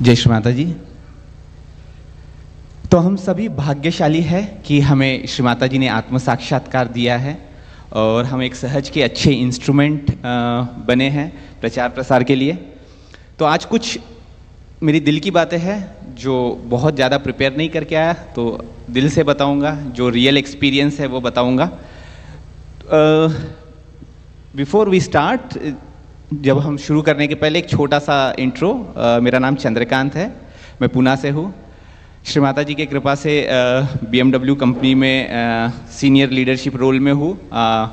जय श्री माता जी। तो हम सभी भाग्यशाली हैं कि हमें श्री माता जी ने आत्म साक्षात्कार दिया है और हम एक सहज के अच्छे इंस्ट्रूमेंट बने हैं प्रचार प्रसार के लिए। तो आज कुछ मेरी दिल की बातें हैं जो बहुत ज़्यादा प्रिपेयर नहीं करके आया, तो दिल से बताऊंगा, जो रियल एक्सपीरियंस है वो बताऊंगा। बिफोर वी स्टार्ट, जब हम शुरू करने के पहले एक छोटा सा इंट्रो। मेरा नाम चंद्रकांत है, मैं पुणे से हूँ। श्री माता जी की कृपा से BMW कंपनी में सीनियर लीडरशिप रोल में हूँ।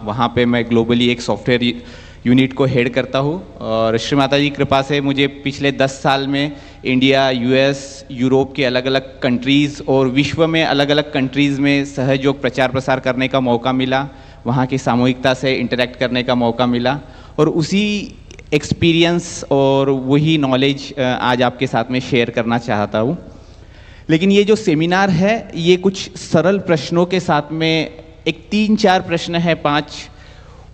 वहाँ पे मैं ग्लोबली एक सॉफ्टवेयर यूनिट को हेड करता हूँ और श्री माता जी की कृपा से मुझे पिछले 10 साल में इंडिया, US, यूरोप के अलग अलग कंट्रीज़ और विश्व में अलग अलग कंट्रीज़ में सहयोग प्रचार प्रसार करने का मौका मिला, वहाँ की सामूहिकता से इंटरेक्ट करने का मौका मिला और उसी एक्सपीरियंस और वही नॉलेज आज आपके साथ में शेयर करना चाहता हूँ। लेकिन ये जो सेमिनार है ये कुछ सरल प्रश्नों के साथ में एक 3-4 प्रश्न है, 5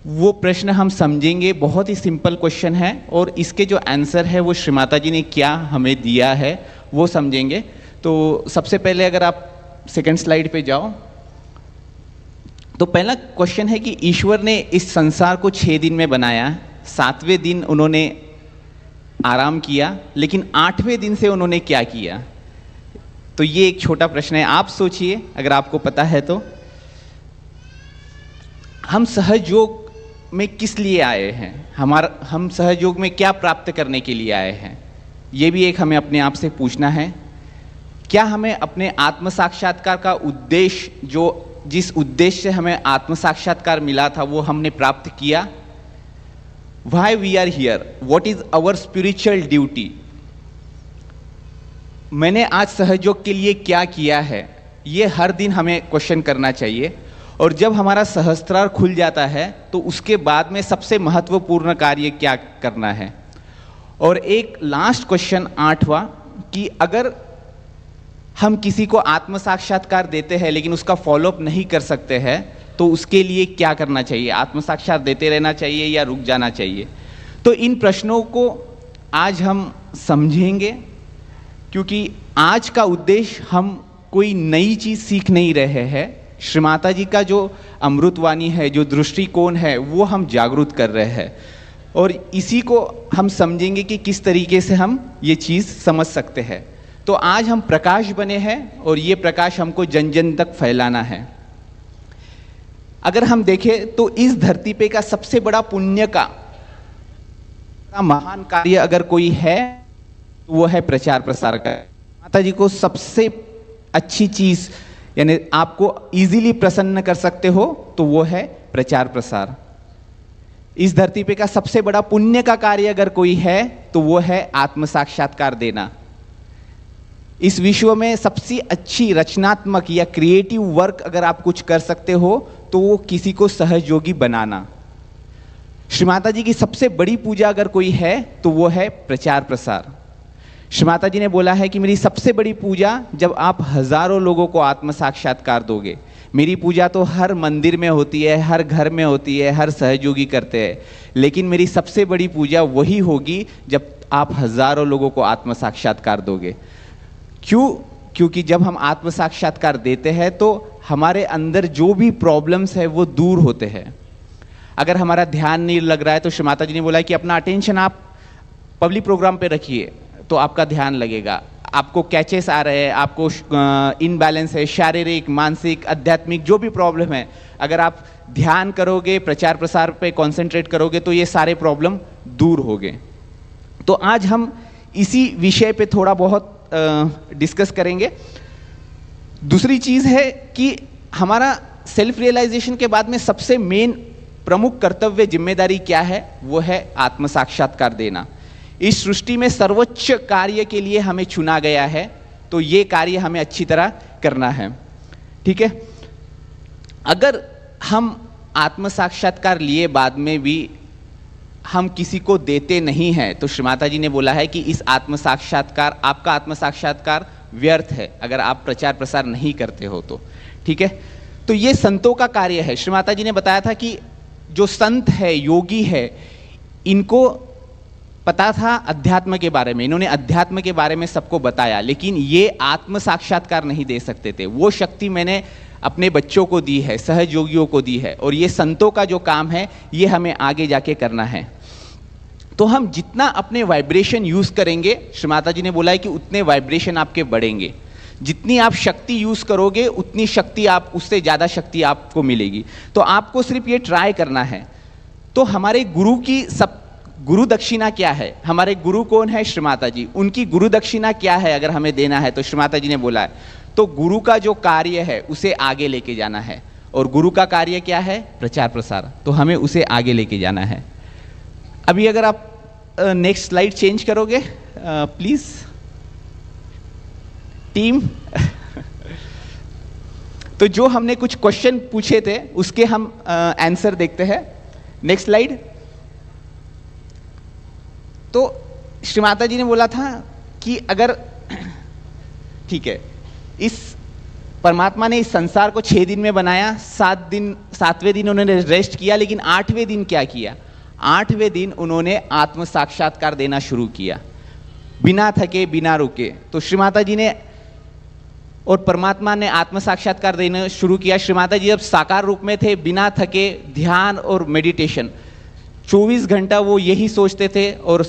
वो प्रश्न हम समझेंगे। बहुत ही सिंपल क्वेश्चन है और इसके जो आंसर है वो श्री माता जी ने क्या हमें दिया है वो समझेंगे। तो सबसे पहले अगर आप सेकंड स्लाइड पे जाओ तो पहला क्वेश्चन है कि ईश्वर ने इस संसार को 6 दिन में बनाया, 7वें दिन उन्होंने आराम किया, लेकिन 8वें दिन से उन्होंने क्या किया। तो ये एक छोटा प्रश्न है, आप सोचिए अगर आपको पता है तो। हम सहयोग में किस लिए आए हैं, हम सहयोग में क्या प्राप्त करने के लिए आए हैं, ये भी एक हमें अपने आप से पूछना है। क्या हमें अपने आत्म साक्षात्कार का उद्देश्य, जो जिस उद्देश्य से हमें आत्म साक्षात्कार मिला था वो हमने प्राप्त किया। Why we are here? What is our spiritual duty? मैंने आज सहयोग के लिए क्या किया है, ये हर दिन हमें क्वेश्चन करना चाहिए। और जब हमारा सहस्त्रार खुल जाता है तो उसके बाद में सबसे महत्वपूर्ण कार्य क्या करना है। और एक लास्ट क्वेश्चन 8वां कि अगर हम किसी को आत्म साक्षात्कार देते हैं लेकिन उसका फॉलोअप नहीं कर सकते हैं तो उसके लिए क्या करना चाहिए, आत्म साक्षात देते रहना चाहिए या रुक जाना चाहिए। तो इन प्रश्नों को आज हम समझेंगे क्योंकि आज का उद्देश्य हम कोई नई चीज़ सीख नहीं रहे हैं। श्री माता जी का जो अमृतवाणी है, जो दृष्टिकोण है, वो हम जागरूक कर रहे हैं और इसी को हम समझेंगे कि किस तरीके से हम ये चीज़ समझ सकते हैं। तो आज हम प्रकाश बने हैं और ये प्रकाश हमको जन जन तक फैलाना है। अगर हम देखें तो इस धरती पे का सबसे बड़ा पुण्य का महान कार्य अगर कोई है तो वो है प्रचार प्रसार का। माता जी को सबसे अच्छी चीज यानी आपको इजीली प्रसन्न कर सकते हो तो वो है प्रचार प्रसार। इस धरती पे का सबसे बड़ा पुण्य का कार्य अगर कोई है तो वो है आत्म साक्षात्कार देना। इस विश्व में सबसे अच्छी रचनात्मक या क्रिएटिव वर्क अगर आप कुछ कर सकते हो तो वो किसी को सहयोगी बनाना। श्री माता जी की सबसे बड़ी पूजा अगर कोई है तो वो है प्रचार प्रसार। श्री माता जी ने बोला है कि मेरी सबसे बड़ी पूजा जब आप हजारों लोगों को आत्म साक्षात्कार दोगे। मेरी पूजा तो हर मंदिर में होती है, हर घर में होती है, हर सहयोगी करते हैं, लेकिन मेरी सबसे बड़ी पूजा वही होगी जब आप हजारों लोगों को आत्म साक्षात्कार दोगे। क्यों? क्योंकि जब हम आत्म साक्षात्कार देते हैं तो हमारे अंदर जो भी प्रॉब्लम्स है वो दूर होते हैं। अगर हमारा ध्यान नहीं लग रहा है तो श्री माता जी ने बोला है कि अपना अटेंशन आप पब्लिक प्रोग्राम पे रखिए तो आपका ध्यान लगेगा। आपको कैचेस आ रहे हैं, आपको इनबैलेंस है, शारीरिक, मानसिक, आध्यात्मिक जो भी प्रॉब्लम है, अगर आप ध्यान करोगे, प्रचार प्रसार पे कॉन्सेंट्रेट करोगे तो ये सारे प्रॉब्लम दूर होंगे। तो आज हम इसी विषय पे थोड़ा बहुत डिस्कस करेंगे। दूसरी चीज है कि हमारा सेल्फ रियलाइजेशन के बाद में सबसे मेन प्रमुख कर्तव्य जिम्मेदारी क्या है, वो है आत्म साक्षात्कार देना। इस सृष्टि में सर्वोच्च कार्य के लिए हमें चुना गया है तो ये कार्य हमें अच्छी तरह करना है। ठीक है, अगर हम आत्म साक्षात्कार लिए बाद में भी हम किसी को देते नहीं हैं तो श्री माता जी ने बोला है कि इस आत्म साक्षात्कार, आपका आत्म साक्षात्कार व्यर्थ है अगर आप प्रचार प्रसार नहीं करते हो तो। ठीक है, तो ये संतों का कार्य है। श्री माता जी ने बताया था कि जो संत है, योगी है, इनको पता था अध्यात्म के बारे में, इन्होंने अध्यात्म के बारे में सबको बताया, लेकिन ये आत्म साक्षात्कार नहीं दे सकते थे। वो शक्ति मैंने अपने बच्चों को दी है, सहयोगियों को दी है, और ये संतों का जो काम है ये हमें आगे जाके करना है। तो हम जितना अपने वाइब्रेशन यूज करेंगे, श्री माता जी ने बोला है कि उतने वाइब्रेशन आपके बढ़ेंगे। जितनी आप शक्ति यूज करोगे उतनी शक्ति आप, उससे ज्यादा शक्ति आपको मिलेगी। तो आपको सिर्फ ये ट्राई करना है। तो हमारे गुरु की गुरु दक्षिणा क्या है? हमारे गुरु कौन है? श्री माता जी। उनकी गुरु दक्षिणा क्या है अगर हमें देना है? तो श्री माता जी ने बोला है, तो गुरु का जो कार्य है उसे आगे लेके जाना है। और गुरु का कार्य क्या है? प्रचार प्रसार। तो हमें उसे आगे लेके जाना है। अभी अगर आप नेक्स्ट स्लाइड चेंज करोगे प्लीज टीम। तो जो हमने कुछ क्वेश्चन पूछे थे उसके हम आंसर देखते हैं। Next slide. तो श्री माता जी ने बोला था कि अगर ठीक है, इस परमात्मा ने इस संसार को 6 दिन में बनाया, 7वें दिन उन्होंने रेस्ट किया, लेकिन 8वें दिन क्या किया? 8वें दिन उन्होंने आत्म साक्षात्कार देना शुरू किया, बिना थके बिना रुके। तो श्री माता जी ने और परमात्मा ने आत्म साक्षात्कार देना शुरू किया। श्री माता जी जब साकार रूप में थे, बिना थके ध्यान और मेडिटेशन 24 घंटा वो यही सोचते थे, और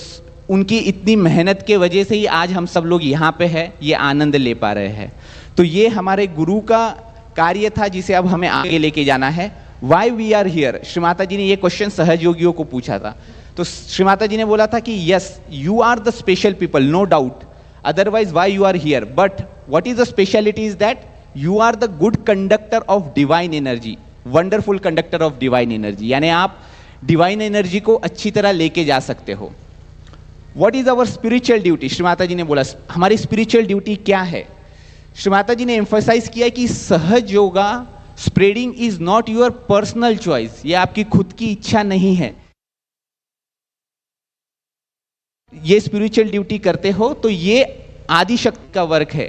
उनकी इतनी मेहनत के वजह से ही आज हम सब लोग यहाँ पे हैं, ये आनंद ले पा रहे हैं। तो ये हमारे गुरु का कार्य था जिसे अब हमें आगे लेके जाना है। Why we are here? Shri Mata ji ने ये क्वेश्चन सहयोगियों को पूछा था। तो श्री माता जी ने बोला था कि yes, you are the special people, no doubt, otherwise why you are here, but what is the speciality is that you are the good conductor of divine energy, wonderful conductor of divine energy, यानी आप divine energy को अच्छी तरह लेके जा सकते हो। What is our spiritual duty? Shri Mata ji ने बोला हमारी स्पिरिचुअल ड्यूटी क्या है? श्री माता जी ने एम्फसाइज किया कि सहज yoga spreading is not your personal choice, ये आपकी खुद की इच्छा नहीं है। ये स्पिरिचुअल ड्यूटी करते हो तो ये आदि शक्ति का वर्क है,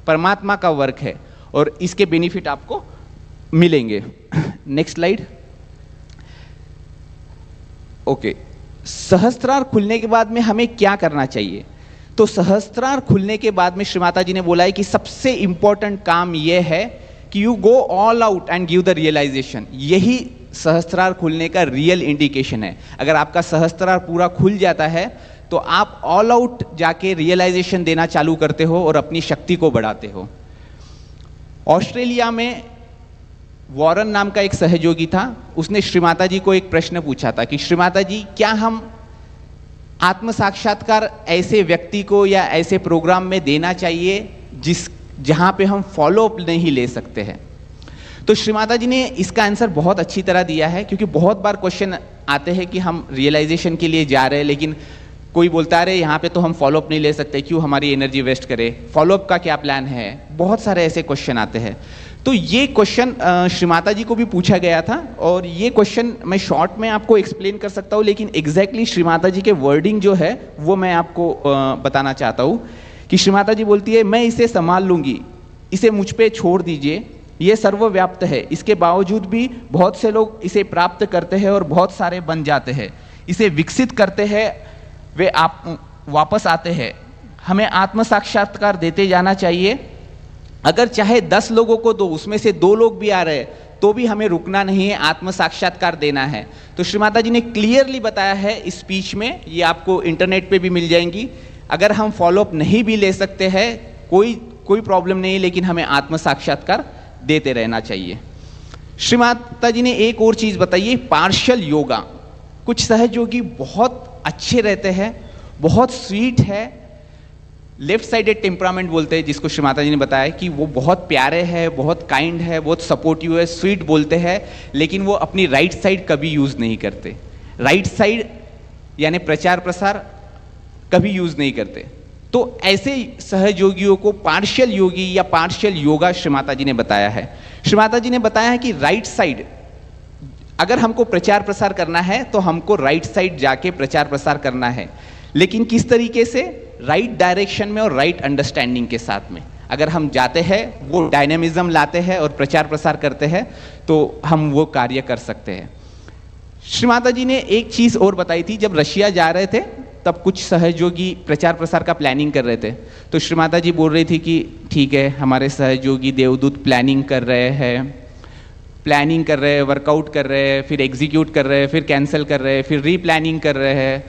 परमात्मा का वर्क है, और इसके बेनिफिट आपको मिलेंगे। Next slide. ओके, सहस्त्रार खुलने के बाद में हमें क्या करना चाहिए? तो सहस्त्रार खुलने के बाद में श्री माता जी ने बोला है कि सबसे इंपॉर्टेंट काम यह है कि you go all out and give the realisation. यही सहस्त्रार खुलने का रियल इंडिकेशन है। अगर आपका सहस्त्रार पूरा खुल जाता है तो आप ऑल आउट जाके रियलाइजेशन देना चालू करते हो और अपनी शक्ति को बढ़ाते हो। ऑस्ट्रेलिया में वॉरेन नाम का एक सहयोगी था, उसने श्री माता जी को एक प्रश्न पूछा था कि श्री माता जी, क्या हम आत्म साक्षात्कार ऐसे व्यक्ति को या ऐसे प्रोग्राम में देना चाहिए जहां पे हम फॉलो अप नहीं ले सकते हैं? तो श्री माता जी ने इसका आंसर बहुत अच्छी तरह दिया है, क्योंकि बहुत बार क्वेश्चन आते हैं कि हम रियलाइजेशन के लिए जा रहे हैं, लेकिन कोई बोलता है यहाँ पे तो हम फॉलोअप नहीं ले सकते, क्यों हमारी एनर्जी वेस्ट करें, फॉलोअप का क्या प्लान है? बहुत सारे ऐसे क्वेश्चन आते हैं। तो ये क्वेश्चन श्री माता जी को भी पूछा गया था, और ये क्वेश्चन मैं शॉर्ट में आपको एक्सप्लेन कर सकता हूँ, लेकिन एग्जैक्टली श्री माता जी के वर्डिंग जो है वो मैं आपको बताना चाहता हूँ कि श्री माता जी बोलती है, मैं इसे संभाल लूंगी, इसे मुझ पे छोड़ दीजिए, ये सर्वव्याप्त है, इसके बावजूद भी बहुत से लोग इसे प्राप्त करते हैं और बहुत सारे बन जाते हैं, इसे विकसित करते हैं, वे आप वापस आते हैं। हमें आत्म साक्षात्कार देते जाना चाहिए। अगर चाहे 10 लोगों को दो, उसमें से 2 लोग भी आ रहे हैं तो भी हमें रुकना नहीं है, आत्म साक्षात्कार देना है। तो श्री माता जी ने क्लियरली बताया है इस स्पीच में, ये आपको इंटरनेट पे भी मिल जाएंगी। अगर हम फॉलोअप नहीं भी ले सकते हैं कोई प्रॉब्लम नहीं, लेकिन हमें आत्म साक्षात्कार देते रहना चाहिए। श्री माता जी ने एक और चीज बताई, पार्शियल योगा। कुछ सहयोगी बहुत अच्छे रहते हैं, बहुत स्वीट है, लेफ्ट साइडेड टेम्परामेंट बोलते हैं जिसको श्री माता जी ने बताया कि वो बहुत प्यारे हैं, बहुत काइंड है, बहुत सपोर्टिव है, स्वीट बोलते हैं, लेकिन वो अपनी राइट साइड कभी यूज नहीं करते। राइट साइड यानी प्रचार प्रसार कभी यूज नहीं करते। तो ऐसे सहयोगियों को पार्शियल योगी या पार्शियल योगा श्री माता जी ने बताया है। श्री माता जी ने बताया है कि राइट साइड, अगर हमको प्रचार प्रसार करना है तो हमको राइट साइड जाके प्रचार प्रसार करना है, लेकिन किस तरीके से? राइट डायरेक्शन में और राइट अंडरस्टैंडिंग के साथ में। अगर हम जाते हैं, वो डायनेमिज्म लाते हैं और प्रचार प्रसार करते हैं, तो हम वो कार्य कर सकते हैं। श्री माता जी ने एक चीज और बताई थी, जब रशिया जा रहे थे तब कुछ सहयोगी प्रचार प्रसार का प्लानिंग कर रहे थे। तो श्री माता जी बोल रही थी कि ठीक है, हमारे सहयोगी देवदूत प्लानिंग कर रहे हैं, वर्कआउट कर रहे हैं, फिर एग्जीक्यूट कर रहे हैं, फिर कैंसिल कर रहे हैं, फिर रीप्लानिंग कर रहे हैं।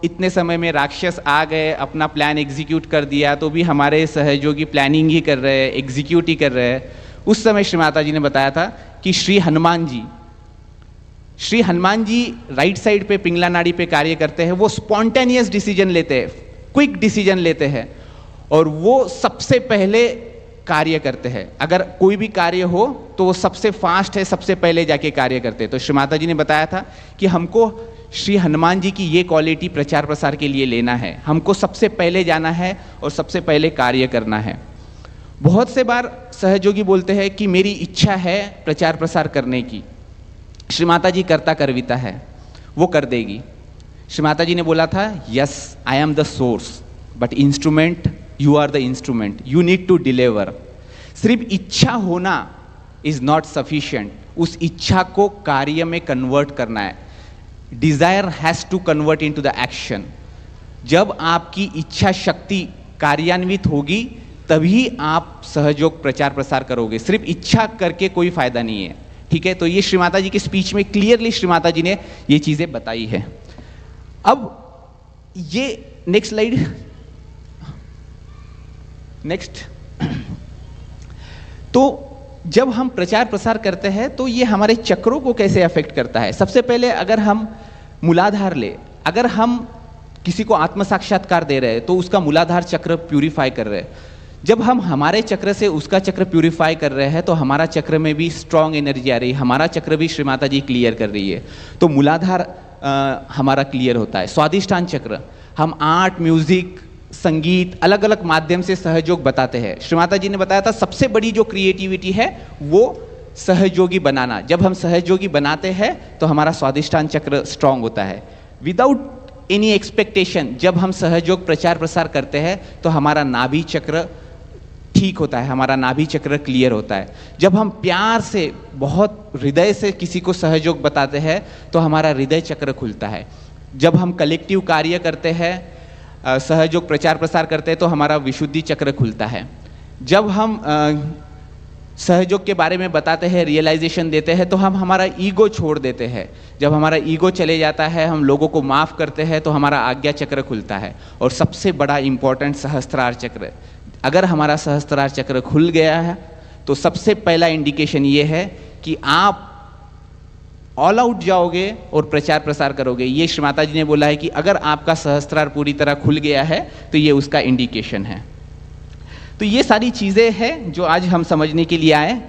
इतने समय में राक्षस आ गए, अपना प्लान एग्जीक्यूट कर दिया, तो भी हमारे सहयोगी प्लानिंग ही कर रहे हैं, एग्जीक्यूट ही कर रहे हैं। उस समय श्री माता जी ने बताया था कि श्री हनुमान जी राइट साइड पे पिंगला नाड़ी पे कार्य करते हैं। वो स्पॉन्टेनियस डिसीजन लेते हैं, क्विक डिसीजन लेते हैं, और वो सबसे पहले कार्य करते हैं। अगर कोई भी कार्य हो तो वो सबसे फास्ट है, सबसे पहले जाके कार्य करते हैं। तो श्री माता जी ने बताया था कि हमको श्री हनुमान जी की ये क्वालिटी प्रचार प्रसार के लिए लेना है। हमको सबसे पहले जाना है और सबसे पहले कार्य करना है। बहुत से बार सहयोगी बोलते हैं कि मेरी इच्छा है प्रचार प्रसार करने की। श्री माता जी करता करविता है, वो कर देगी। श्री माता जी ने बोला था, yes I am the source but instrument you are the instrument, you need to deliver. सिर्फ इच्छा होना इज नॉट सफिशिएंट, उस इच्छा को कार्य में कन्वर्ट करना है। Desire has to convert into the action. जब आपकी इच्छा शक्ति कार्यान्वित होगी तभी आप सहयोग प्रचार प्रसार करोगे। सिर्फ इच्छा करके कोई फायदा नहीं है, ठीक है। तो ये श्री माता जी की स्पीच में क्लियरली श्री माता जी ने ये चीजें बताई है। अब ये नेक्स्ट स्लाइड, नेक्स्ट। तो जब हम प्रचार प्रसार करते हैं तो ये हमारे चक्रों को कैसे अफेक्ट करता है। सबसे पहले अगर हम मूलाधार ले, अगर हम किसी को आत्म साक्षात्कार दे रहे हैं तो उसका मूलाधार चक्र प्यूरिफाई कर रहे हैं। जब हम हमारे चक्र से उसका चक्र प्यूरिफाई कर रहे हैं तो हमारा चक्र में भी स्ट्रांग एनर्जी आ रही है, हमारा चक्र भी श्री माता जी क्लियर कर रही है, तो मूलाधार हमारा क्लियर होता है। स्वादिष्ठान चक्र, हम आर्ट, म्यूजिक, संगीत, अलग अलग माध्यम से सहयोग बताते हैं। श्री माता जी ने बताया था सबसे बड़ी जो क्रिएटिविटी है वो सहयोगी बनाना। जब हम सहयोगी बनाते हैं तो हमारा स्वादिष्ठान चक्र स्ट्रांग होता है। विदाउट एनी एक्सपेक्टेशन जब हम सहयोग प्रचार प्रसार करते हैं तो हमारा नाभि चक्र ठीक होता है, हमारा नाभि चक्र क्लियर होता है। जब हम प्यार से, बहुत हृदय से किसी को सहयोग बताते हैं तो हमारा हृदय चक्र खुलता है। जब हम कलेक्टिव कार्य करते हैं, सहयोग प्रचार प्रसार करते हैं तो हमारा विशुद्धि चक्र खुलता है। जब हम सहयोग के बारे में बताते हैं, रियलाइजेशन देते हैं, तो हम हमारा ईगो छोड़ देते हैं। जब हमारा ईगो चले जाता है, हम लोगों को माफ़ करते हैं तो हमारा आज्ञा चक्र खुलता है। और सबसे बड़ा इंपॉर्टेंट सहस्त्रार चक्र, अगर हमारा सहस्त्रार चक्र खुल गया है तो सबसे पहला इंडिकेशन ये है कि आप ऑल आउट जाओगे और प्रचार प्रसार करोगे। ये श्री माता जी ने बोला है कि अगर आपका सहस्त्रार पूरी तरह खुल गया है तो ये उसका इंडिकेशन है। तो ये सारी चीज़ें हैं जो आज हम समझने के लिए आए।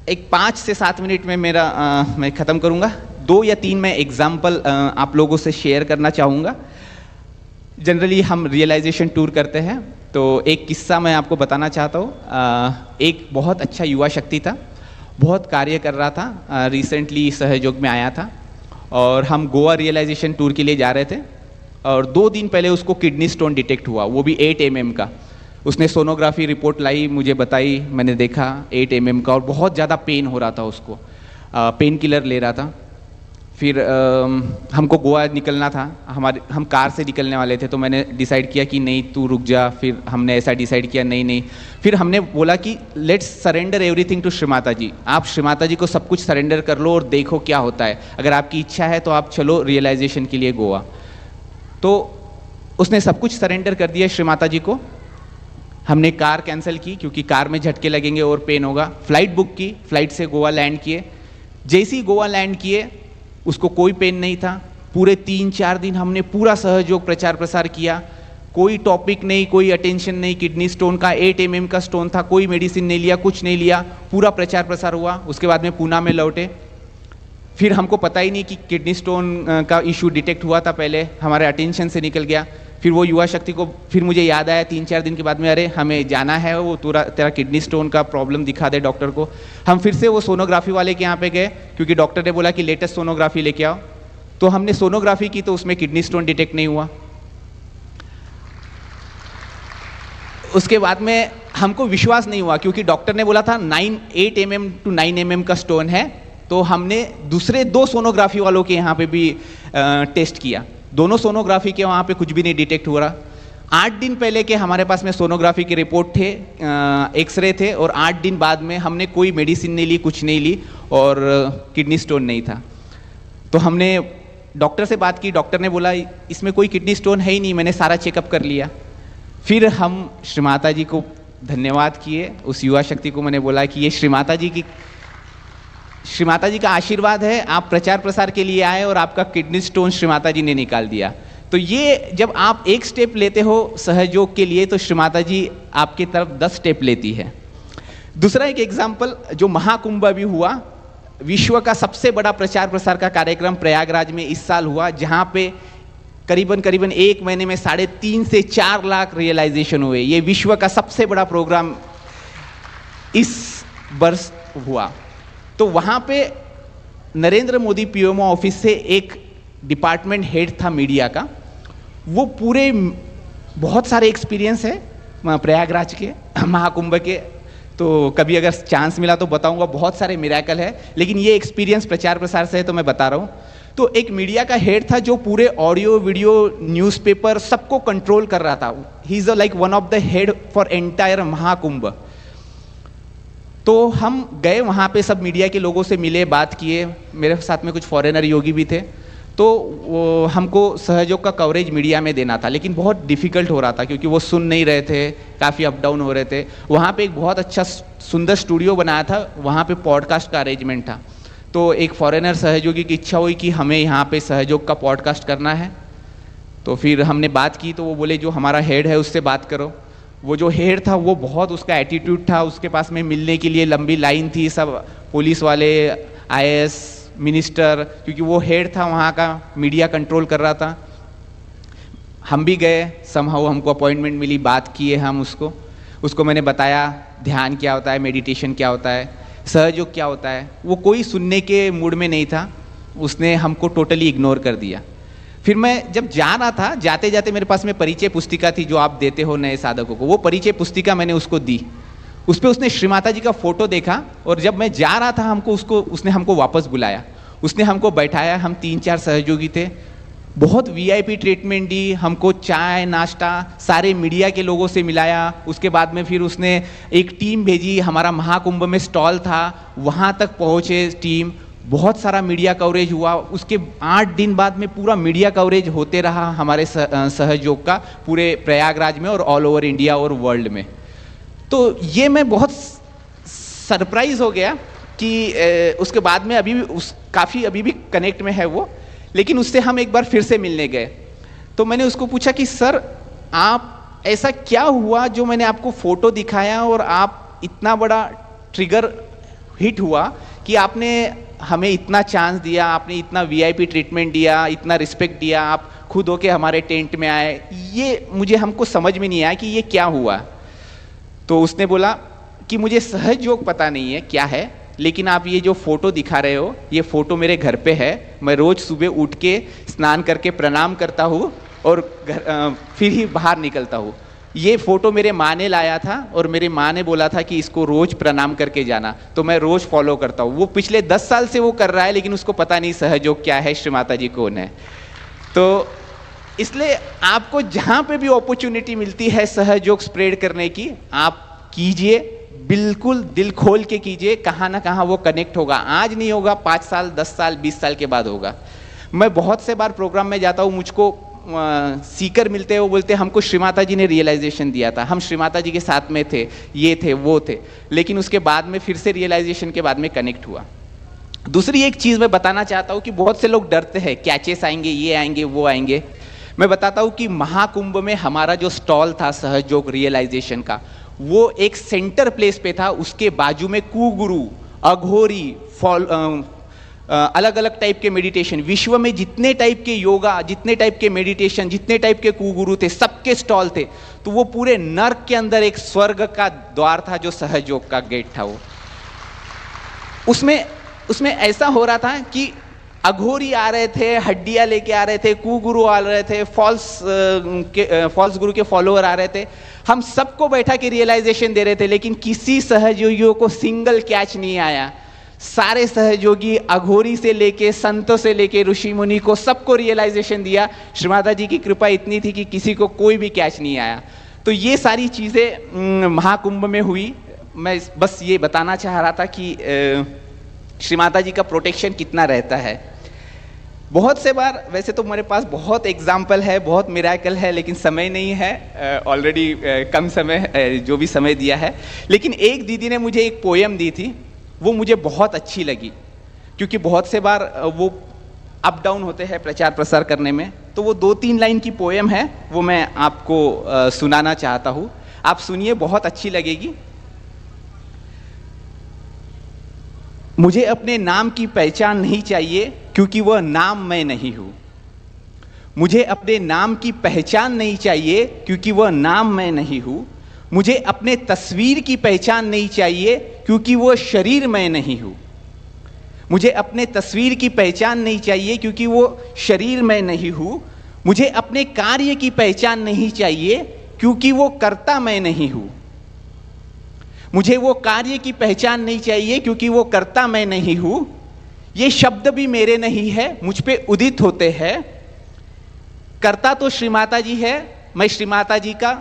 एक 5 से 7 मिनट में मैं ख़त्म करूँगा। 2 या 3 मैं एग्जाम्पल आप लोगों से शेयर करना चाहूँगा। जनरली हम रियलाइजेशन टूर करते हैं तो एक किस्सा मैं आपको बताना चाहता हूँ। एक बहुत अच्छा युवा शक्ति था, बहुत कार्य कर रहा था, रिसेंटली सहयोग में आया था और हम गोवा रियलाइजेशन टूर के लिए जा रहे थे और 2 दिन पहले उसको किडनी स्टोन डिटेक्ट हुआ, वो भी 8 mm का। उसने सोनोग्राफी रिपोर्ट लाई, मुझे बताई, मैंने देखा 8 mm का और बहुत ज़्यादा पेन हो रहा था उसको। पेन किलर ले रहा था। फिर हमको गोवा निकलना था, हम कार से निकलने वाले थे, तो मैंने डिसाइड किया कि नहीं तू रुक जा। फिर हमने ऐसा डिसाइड किया नहीं। फिर हमने बोला कि let's surrender everything to Shri Mata ji. आप श्री माता जी को सब कुछ सरेंडर कर लो और देखो क्या होता है। अगर आपकी इच्छा है तो आप चलो रियलाइजेशन के लिए गोवा। तो उसने सब कुछ सरेंडर कर दिया श्री माता जी को। हमने कार कैंसिल की क्योंकि कार में झटके लगेंगे और पेन होगा। फ्लाइट बुक की, फ्लाइट से गोवा लैंड किए। जैसे ही गोवा लैंड किए उसको कोई पेन नहीं था। पूरे 3-4 दिन हमने पूरा सहयोग प्रचार प्रसार किया, कोई टॉपिक नहीं, कोई अटेंशन नहीं। किडनी स्टोन का 8 mm का स्टोन था, कोई मेडिसिन नहीं लिया, कुछ नहीं लिया, पूरा प्रचार प्रसार हुआ। उसके बाद में पूना में लौटे। फिर हमको पता ही नहीं कि किडनी स्टोन का इशू डिटेक्ट हुआ था, पहले हमारे अटेंशन से निकल गया। फिर वो युवा शक्ति को फिर मुझे याद आया 3-4 दिन के बाद में, अरे हमें जाना है, वो तेरा किडनी स्टोन का प्रॉब्लम दिखा दे डॉक्टर को। हम फिर से वो सोनोग्राफी वाले के यहाँ पे गए क्योंकि डॉक्टर ने बोला कि लेटेस्ट सोनोग्राफी लेके आओ। तो हमने सोनोग्राफी की तो उसमें किडनी स्टोन डिटेक्ट नहीं हुआ। उसके बाद में हमको विश्वास नहीं हुआ क्योंकि डॉक्टर ने बोला था 8 mm to 9 mm का स्टोन है। तो हमने दूसरे 2 सोनोग्राफी वालों के यहाँ पे भी टेस्ट किया। दोनों सोनोग्राफी के वहाँ पे कुछ भी नहीं डिटेक्ट हो रहा। 8 दिन पहले के हमारे पास में सोनोग्राफी के रिपोर्ट थे, एक्सरे थे, और 8 दिन बाद में हमने कोई मेडिसिन नहीं ली, कुछ नहीं ली, और किडनी स्टोन नहीं था। तो हमने डॉक्टर से बात की, डॉक्टर ने बोला इसमें कोई किडनी स्टोन है ही नहीं, मैंने सारा चेकअप कर लिया। फिर हम श्री माता जी को धन्यवाद किए, उस युवा शक्ति को मैंने बोला कि ये श्री माता जी का आशीर्वाद है, आप प्रचार प्रसार के लिए आए और आपका किडनी स्टोन श्री माता जी ने निकाल दिया। तो ये जब आप एक स्टेप लेते हो सहयोग के लिए, तो श्री माता जी आपकी तरफ 10 स्टेप लेती है। दूसरा एक एग्जाम्पल, जो महाकुंभ भी हुआ, विश्व का सबसे बड़ा प्रचार प्रसार का कार्यक्रम प्रयागराज में इस साल हुआ, जहाँ पे करीबन 1 महीने में 3.5 से 4 लाख रियलाइजेशन हुए। ये विश्व का सबसे बड़ा प्रोग्राम इस वर्ष हुआ। तो वहाँ पे नरेंद्र मोदी पीएमओ ऑफिस से एक डिपार्टमेंट हेड था मीडिया का, वो पूरे बहुत सारे एक्सपीरियंस है प्रयागराज के महाकुंभ के, तो कभी अगर चांस मिला तो बताऊंगा, बहुत सारे मिरेकल है, लेकिन ये एक्सपीरियंस प्रचार प्रसार से है तो मैं बता रहा हूँ। तो एक मीडिया का हेड था जो पूरे ऑडियो वीडियो न्यूज़पेपर सबको कंट्रोल कर रहा था। He is like one of the head for entire Mahakumbh. तो हम गए वहाँ पे, सब मीडिया के लोगों से मिले, बात किए, मेरे साथ में कुछ फॉरेनर योगी भी थे। तो वो हमको सहयोग का कवरेज मीडिया में देना था, लेकिन बहुत डिफ़िकल्ट हो रहा था क्योंकि वो सुन नहीं रहे थे, काफ़ी अप डाउन हो रहे थे। वहाँ पे एक बहुत अच्छा सुंदर स्टूडियो बनाया था, वहाँ पे पॉडकास्ट का अरेंजमेंट था। तो एक फॉरेनर सहयोगी की इच्छा हुई कि हमें यहाँ पे सहयोग का पॉडकास्ट करना है। तो फिर हमने बात की, तो वो बोले जो हमारा हेड है उससे बात करो। वो जो हेड था वो बहुत, उसका एटीट्यूड था, उसके पास में मिलने के लिए लंबी लाइन थी, सब पुलिस वाले, आईएएस मिनिस्टर, क्योंकि वो हेड था वहाँ का, मीडिया कंट्रोल कर रहा था। हम भी गए, समहाउ हमको अपॉइंटमेंट मिली, बात किए हम उसको मैंने बताया ध्यान क्या होता है, मेडिटेशन क्या होता है, सहयोग क्या होता है। वो कोई सुनने के मूड में नहीं था, उसने हमको टोटली इग्नोर कर दिया। फिर मैं जब जा रहा था, जाते जाते मेरे पास में परिचय पुस्तिका थी जो आप देते हो नए साधकों को, वो परिचय पुस्तिका मैंने उसको दी। उस पर उसने श्री माता जी का फोटो देखा, और जब मैं जा रहा था उसने हमको वापस बुलाया, उसने हमको बैठाया, हम 3-4 सहयोगी थे, बहुत वीआईपी ट्रीटमेंट दी, हमको चाय नाश्ता सारे मीडिया के लोगों से मिलाया। उसके बाद में फिर उसने एक टीम भेजी, हमारा महाकुंभ में स्टॉल था, वहाँ तक पहुँचे टीम, बहुत सारा मीडिया कवरेज हुआ। उसके 8 दिन बाद में पूरा मीडिया कवरेज होते रहा हमारे सहयोग का, पूरे प्रयागराज में और ऑल ओवर इंडिया और वर्ल्ड में। तो ये मैं बहुत सरप्राइज हो गया कि उसके बाद में काफ़ी अभी भी कनेक्ट में है वो, लेकिन उससे हम एक बार फिर से मिलने गए। तो मैंने उसको पूछा कि सर आप ऐसा क्या हुआ जो मैंने आपको फ़ोटो दिखाया और आप इतना बड़ा ट्रिगर हिट हुआ कि आपने हमें इतना चांस दिया, आपने इतना वीआईपी ट्रीटमेंट दिया, इतना रिस्पेक्ट दिया, आप खुद होके हमारे टेंट में आए, ये हमको समझ में नहीं आया कि ये क्या हुआ। तो उसने बोला कि मुझे सहयोग पता नहीं है क्या है, लेकिन आप ये जो फोटो दिखा रहे हो, ये फोटो मेरे घर पे है, मैं रोज सुबह उठ के स्नान करके प्रणाम करता हूँ और फिर ही बाहर निकलता हूँ। ये फोटो मेरे माँ ने लाया था और मेरी माँ ने बोला था कि इसको रोज प्रणाम करके जाना, तो मैं रोज फॉलो करता हूँ। वो पिछले 10 साल से वो कर रहा है, लेकिन उसको पता नहीं सहयोग क्या है, श्री माता जी कौन है। तो इसलिए आपको जहाँ पे भी अपॉर्चुनिटी मिलती है सहयोग स्प्रेड करने की, आप कीजिए, बिल्कुल दिल खोल के कीजिए, कहाँ ना कहाँ वो कनेक्ट होगा। आज नहीं होगा, 5 साल 10 साल 20 साल के बाद होगा। मैं बहुत से बार प्रोग्राम में जाता हूँ, मुझको सीकर मिलते हैं, वो बोलते हैं हमको श्री माता जी ने रियलाइजेशन दिया था, हम श्री माता जी के साथ में थे, ये थे वो थे, लेकिन उसके बाद में फिर से रियलाइजेशन के बाद में कनेक्ट हुआ। दूसरी एक चीज़ मैं बताना चाहता हूँ कि बहुत से लोग डरते हैं कैचेस आएंगे, ये आएंगे वो आएंगे। मैं बताता हूँ कि महाकुंभ में हमारा जो स्टॉल था सहयोग रियलाइजेशन का, वो एक सेंटर प्लेस पे था, उसके बाजू में कुगुरु, अघोरी, अलग अलग टाइप के मेडिटेशन, विश्व में जितने टाइप के योगा, जितने टाइप के मेडिटेशन, जितने टाइप के कुगुरु थे, सबके स्टॉल थे। तो वो पूरे नर्क के अंदर एक स्वर्ग का द्वार था जो सहयोग का गेट था। वो उसमें ऐसा हो रहा था कि अघोरी आ रहे थे, हड्डियां लेके आ रहे थे, कुगुरु आ रहे थे, फॉल्स गुरु के फॉलोअर आ रहे थे। हम सबको बैठा के रियलाइजेशन दे रहे थे, लेकिन किसी सहयोगियों को सिंगल कैच नहीं आया। सारे सहयोगी, अघोरी से लेके संतों से लेके ऋषि मुनि को सबको रियलाइजेशन दिया। श्री माता जी की कृपा इतनी थी कि किसी को कोई भी कैच नहीं आया। तो ये सारी चीज़ें महाकुंभ में हुई। मैं बस ये बताना चाह रहा था कि श्री माता जी का प्रोटेक्शन कितना रहता है। बहुत से बार, वैसे तो मेरे पास बहुत एग्जाम्पल है, बहुत मिराकल है, लेकिन समय नहीं है, ऑलरेडी कम समय जो भी समय दिया है। लेकिन एक दीदी ने मुझे एक पोयम दी थी, वो मुझे बहुत अच्छी लगी, क्योंकि बहुत से बार वो अप डाउन होते हैं प्रचार प्रसार करने में। तो वो 2-3 लाइन की पोयम है, वो मैं आपको सुनाना चाहता हूँ। आप सुनिए, बहुत अच्छी लगेगी। मुझे अपने नाम की पहचान नहीं चाहिए, क्योंकि वह नाम मैं नहीं हूँ। मुझे अपने नाम की पहचान नहीं चाहिए, क्योंकि वह नाम मैं नहीं हूँ। मुझे अपने तस्वीर की पहचान नहीं चाहिए, क्योंकि वो शरीर मैं नहीं हूँ। मुझे अपने तस्वीर की पहचान नहीं चाहिए, क्योंकि वो शरीर मैं नहीं हूँ। मुझे अपने कार्य की पहचान नहीं चाहिए, क्योंकि वो कर्ता मैं नहीं हूँ। मुझे वो कार्य की पहचान नहीं चाहिए, क्योंकि वो कर्ता मैं नहीं हूँ। ये शब्द भी मेरे नहीं है, मुझ पे उदित होते हैं। कर्ता तो श्री माता जी है, मैं श्री माता जी का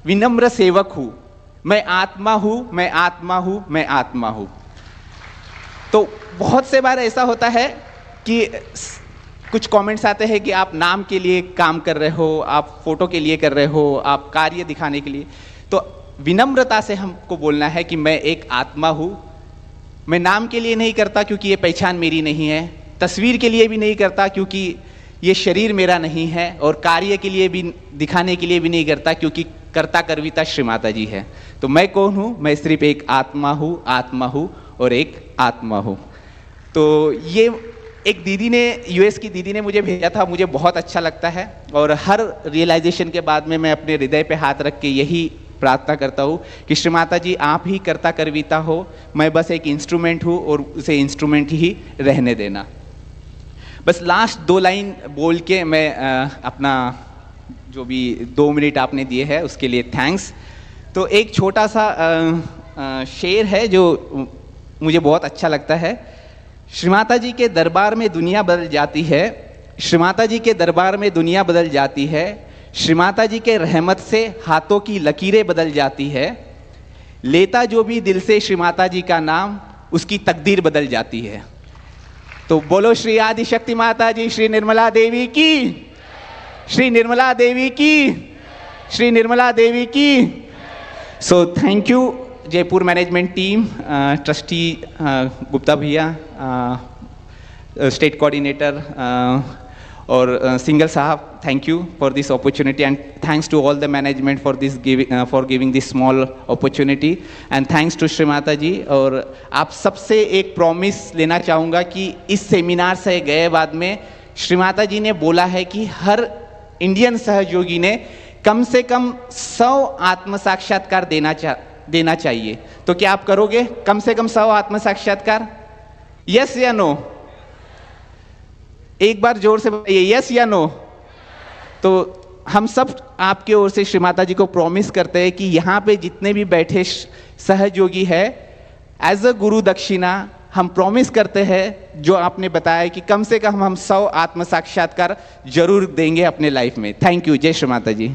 विनम्र सेवक हूँ। मैं आत्मा हूँ, मैं आत्मा हूँ, मैं आत्मा हूँ। तो बहुत से बार ऐसा होता है कि कुछ कमेंट्स आते हैं कि आप नाम के लिए काम कर रहे हो, आप फोटो के लिए कर रहे हो, आप कार्य दिखाने के लिए। तो विनम्रता से हमको बोलना है कि मैं एक आत्मा हूँ। मैं नाम के लिए नहीं करता, क्योंकि ये पहचान मेरी नहीं है। तस्वीर के लिए भी नहीं करता, क्योंकि ये शरीर मेरा नहीं है। और कार्य के लिए भी, दिखाने के लिए भी नहीं करता, क्योंकि कर्ता कर्विता श्री माता जी है। तो मैं कौन हूँ? मैं सिर्फ एक आत्मा हूँ, आत्मा हूँ और एक आत्मा हूँ। तो ये एक दीदी ने, यूएस की दीदी ने मुझे भेजा था, मुझे बहुत अच्छा लगता है। और हर रियलाइजेशन के बाद में मैं अपने हृदय पे हाथ रख के यही प्रार्थना करता हूँ कि श्री माता जी आप ही कर्ता कर्विता हो, मैं बस एक इंस्ट्रूमेंट हूँ और उसे इंस्ट्रूमेंट ही रहने देना। बस लास्ट 2 लाइन बोल के मैं अपना जो भी 2 मिनट आपने दिए हैं उसके लिए थैंक्स। तो एक छोटा सा शेर है जो मुझे बहुत अच्छा लगता है। श्री माता जी के दरबार में दुनिया बदल जाती है, श्री माता जी के दरबार में दुनिया बदल जाती है। श्री माता जी के रहमत से हाथों की लकीरें बदल जाती है। लेता जो भी दिल से श्री माता जी का नाम, उसकी तकदीर बदल जाती है। तो बोलो श्री आदि शक्ति माता जी, श्री निर्मला देवी की, श्री निर्मला देवी की, श्री निर्मला देवी की। So thank you Jaipur management team, trustee Gupta भैया, स्टेट कोऑर्डिनेटर और सिंगल साहब, thank you for this opportunity and thanks to all the management for this for giving this small opportunity and thanks to Shri Mata ji. और आप सबसे एक प्रॉमिस लेना चाहूँगा कि इस सेमिनार से गए बाद में श्री माता जी ने बोला है कि हर इंडियन सहयोगी ने कम से कम 100 आत्म साक्षात्कार देना चाहिए। तो क्या आप करोगे कम से कम 100 आत्म साक्षात्कार? यस या नो? एक बार जोर से बताइए, यस या नो? तो हम सब आपकी ओर से श्री माता जी को प्रॉमिस करते हैं कि यहाँ पे जितने भी बैठे सहयोगी है, एज अ गुरु दक्षिणा हम प्रॉमिस करते हैं जो आपने बताया कि कम से कम हम 100 आत्म साक्षात्कार जरूर देंगे अपने लाइफ में। Thank you. जय श्री माता जी।